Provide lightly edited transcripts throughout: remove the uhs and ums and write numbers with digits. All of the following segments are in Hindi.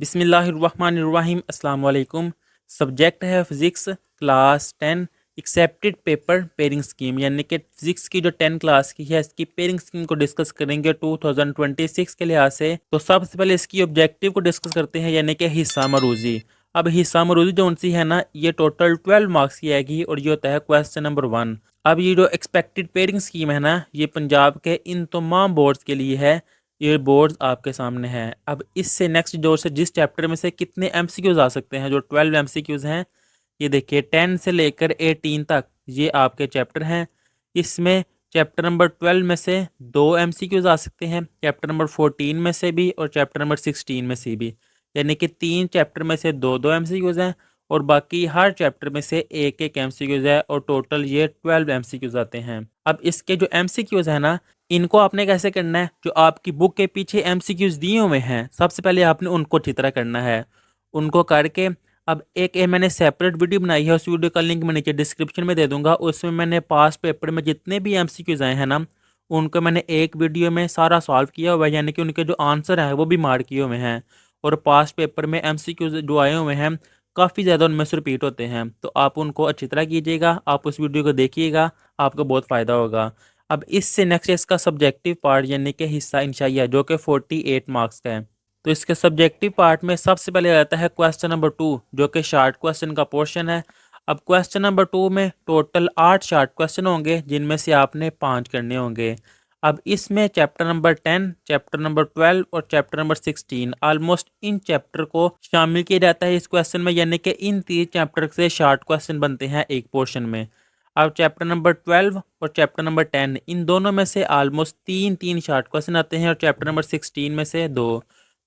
बिस्मिल्लाहिर्रहमानिर्रहीम अस्सलाम वालेकुम। सब्जेक्ट है physics class 10 accepted paper pairing scheme, यानी कि फ़िज़िक्स की जो 10 क्लास की है इसकी पेयरिंग स्कीम को डिस्कस करेंगे 2026 के लिहाज से। तो सबसे पहले इसकी ऑब्जेक्टिव को डिस्कस करते हैं, यानी कि हिस्सा मरूज़ी। अब हिस्सा मरूज़ी जो सी है ना, ये टोटल 12 मार्क्स की आएगी और ये होता है क्वेश्चन नंबर 1। अब ये जो एक्सपेक्टेड पेयरिंग स्कीम है ना, ये पंजाब के इन तमाम बोर्ड्स के लिए है। ये बोर्ड्स आपके सामने हैं। अब इससे नेक्स्ट जो से जिस चैप्टर में से कितने एमसीक्यूज आ सकते हैं, जो 12 एमसीक्यूज हैं, ये देखिए 10 से लेकर 18 तक ये आपके चैप्टर हैं। इसमें चैप्टर नंबर 12 में से 2 एमसीक्यूज आ सकते हैं, चैप्टर नंबर 14 में से भी और चैप्टर नंबर 16 में से भी, यानी कि 3 चैप्टर में से 2 एमसीक्यूज हैं और बाकी हर चैप्टर में से एक एक एमसीक्यूज है और टोटल ये 12 एमसीक्यूज आते हैं। अब इसके जो एमसीक्यूज है ना, इनको आपने कैसे करना है, जो आपकी बुक के पीछे एमसीक्यूज दिए हुए हैं सबसे पहले आपने उनको अच्छी तरह करना है। उनको करके अब एक ये मैंने सेपरेट वीडियो बनाई है, उस वीडियो का लिंक मैं नीचे डिस्क्रिप्शन में दे दूंगा। उसमें मैंने पास पेपर में जितने भी एमसीक्यूज आए हैं ना, उनको मैंने एक वीडियो में सारा सॉल्व किया हुआ है, यानी कि उनके जो आंसर हैं वो भी मार्क किए हुए हैं। और पास पेपर में एमसीक्यूज जो आए हुए हैं काफ़ी ज़्यादा उनमें से रिपीट होते हैं, तो आप उनको अच्छी तरह कीजिएगा, आप उस वीडियो को देखिएगा, आपको बहुत फ़ायदा होगा। अब इससे नेक्स्ट इसका सब्जेक्टिव पार्ट, यानी कि हिस्सा इंशाइया, जो कि 48 मार्क्स का है। तो इसके सब्जेक्टिव पार्ट में सबसे पहले आता है क्वेश्चन नंबर 2, जो कि शार्ट क्वेश्चन का पोर्शन है। अब क्वेश्चन नंबर 2 में टोटल 8 शार्ट क्वेश्चन होंगे, जिनमें से आपने 5 करने होंगे। अब इसमें चैप्टर नंबर 10, चैप्टर नंबर 12 और chapter number 16 almost in chapter को शामिल किया जाता है इस क्वेश्चन में, यानी कि इन 3 चैप्टर से शार्ट क्वेश्चन बनते हैं एक पोर्शन में। अब चैप्टर नंबर 12 और चैप्टर नंबर 10 इन दोनों में से ऑलमोस्ट 3 शार्ट क्वेश्चन आते हैं और चैप्टर नंबर 16 में से 2।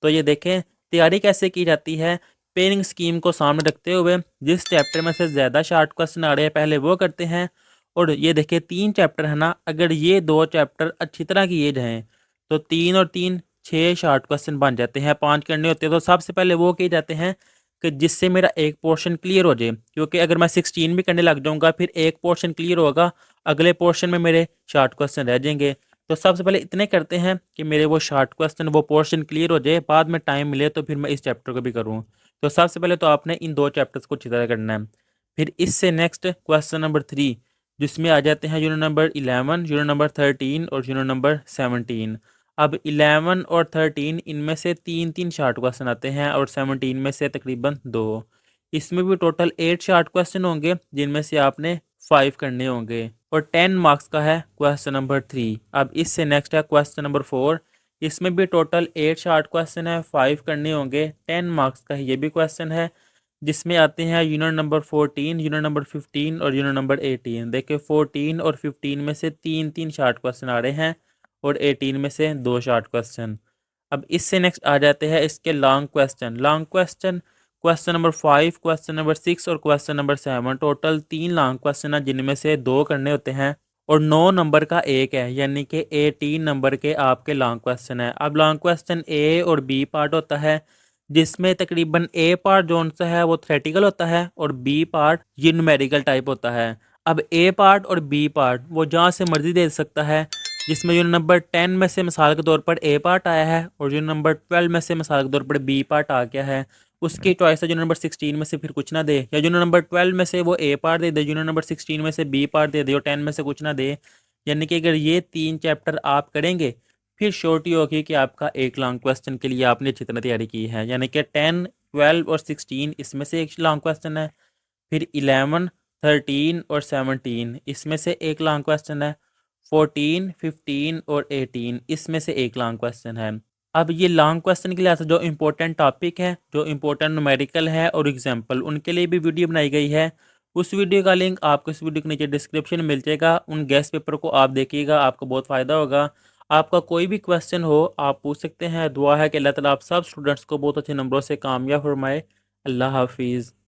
तो ये देखें तैयारी कैसे की जाती है। पेयरिंग स्कीम को सामने रखते हुए जिस चैप्टर में से ज़्यादा शार्ट क्वेश्चन आ रहे हैं पहले वो करते हैं। और ये देखिए 3 चैप्टर है ना, अगर ये 2 चैप्टर अच्छी तरह किए जाएँ तो 3 और 3 6 शार्ट क्वेश्चन बन जाते हैं, 5 करने होते हैं। तो सबसे पहले वो किए जाते हैं कि जिससे मेरा एक पोर्शन क्लियर हो जाए, क्योंकि अगर मैं 16 भी करने लग जाऊंगा फिर एक पोर्शन क्लियर होगा, अगले पोर्शन में मेरे शार्ट क्वेश्चन रह जाएंगे। तो सबसे पहले इतने करते हैं कि मेरे वो शार्ट क्वेश्चन वो पोर्शन क्लियर हो जाए, बाद में टाइम मिले तो फिर मैं इस चैप्टर को भी करूँ। तो सबसे पहले तो आपने इन 2 चैप्टर्स को अच्छी तरह करना है। फिर इससे नेक्स्ट क्वेश्चन नंबर 3, जिसमें आ जाते हैं यूनिट नंबर 11, यूनिट नंबर 13 और यूनिट नंबर 17। अब 11 और 13 इनमें से 3 शार्ट क्वेश्चन आते हैं और 17 में से तकरीबन 2। इसमें भी टोटल 8 शार्ट क्वेश्चन होंगे, जिनमें से आपने 5 करने होंगे और 10 मार्क्स का है क्वेश्चन नंबर 3। अब इससे नेक्स्ट है क्वेश्चन नंबर 4। इसमें भी टोटल 8 शार्ट क्वेश्चन है, 5 करने होंगे, 10 मार्क्स का ये भी क्वेश्चन है। जिसमें आते हैं यूनिट नंबर 14, यूनिट नंबर 15 और यूनिट नंबर 18। देखिए 14 और 15 में से 3 शार्ट क्वेश्चन आ रहे हैं और 18 में से 2 शार्ट क्वेश्चन। अब इससे नेक्स्ट आ जाते हैं इसके long question. Long question question number 5, question number 6 और question number 7, total 3 long question है, जिनमें से 2 करने होते हैं और 9 नंबर का एक है, यानी कि 18 नंबर के आपके लॉन्ग क्वेश्चन है। अब लॉन्ग क्वेश्चन ए और बी पार्ट होता है, जिसमें तकरीबन ए पार्ट जो सा है वो थ्योरेटिकल होता है और बी पार्ट ये न्यूमेरिकल टाइप होता है। अब ए पार्ट और बी पार्ट वो जहाँ से मर्जी दे सकता है, जिसमें यूनिट नंबर 10 में से मिसाल के तौर पर ए पार्ट आया है और यूनिट नंबर 12 में से मिसाल के तौर पर बी पार्ट आ गया है, उसकी चॉइस है यूनिट नंबर 16 में से फिर कुछ ना दे, या यूनिट नंबर 12 में से वो ए पार्ट दे दे, यूनिट नंबर 16 में से बी पार्ट दे दे और 10 में से कुछ ना दे। यानी कि अगर ये 3 चैप्टर आप करेंगे फिर श्योरिटी होगी कि आपका एक लॉन्ग क्वेश्चन के लिए आपने अच्छी तरह तैयारी की है, यानी कि 10, 12 और 16 इसमें से एक लॉन्ग क्वेश्चन है। फिर 11, 13 और 17 इसमें से एक लॉन्ग क्वेश्चन है। 14, 15 और 18 इसमें से एक लॉन्ग क्वेश्चन है। अब ये लॉन्ग क्वेश्चन के लिए जो इम्पोर्टेंट टॉपिक है, जो इम्पोर्टेंट न्यूमेरिकल है और एग्जाम्पल, उनके लिए भी वीडियो बनाई गई है। उस वीडियो का लिंक आपको इस वीडियो के नीचे डिस्क्रिप्शन में मिल जाएगा। उन गेस्ट पेपर को आप देखिएगा, आपको बहुत फ़ायदा होगा। आपका कोई भी क्वेश्चन हो आप पूछ सकते हैं। दुआ है कि अल्लाह ताला आप सब स्टूडेंट्स को बहुत अच्छे नंबरों से कामयाब फरमाए। अल्लाह हाफिज़।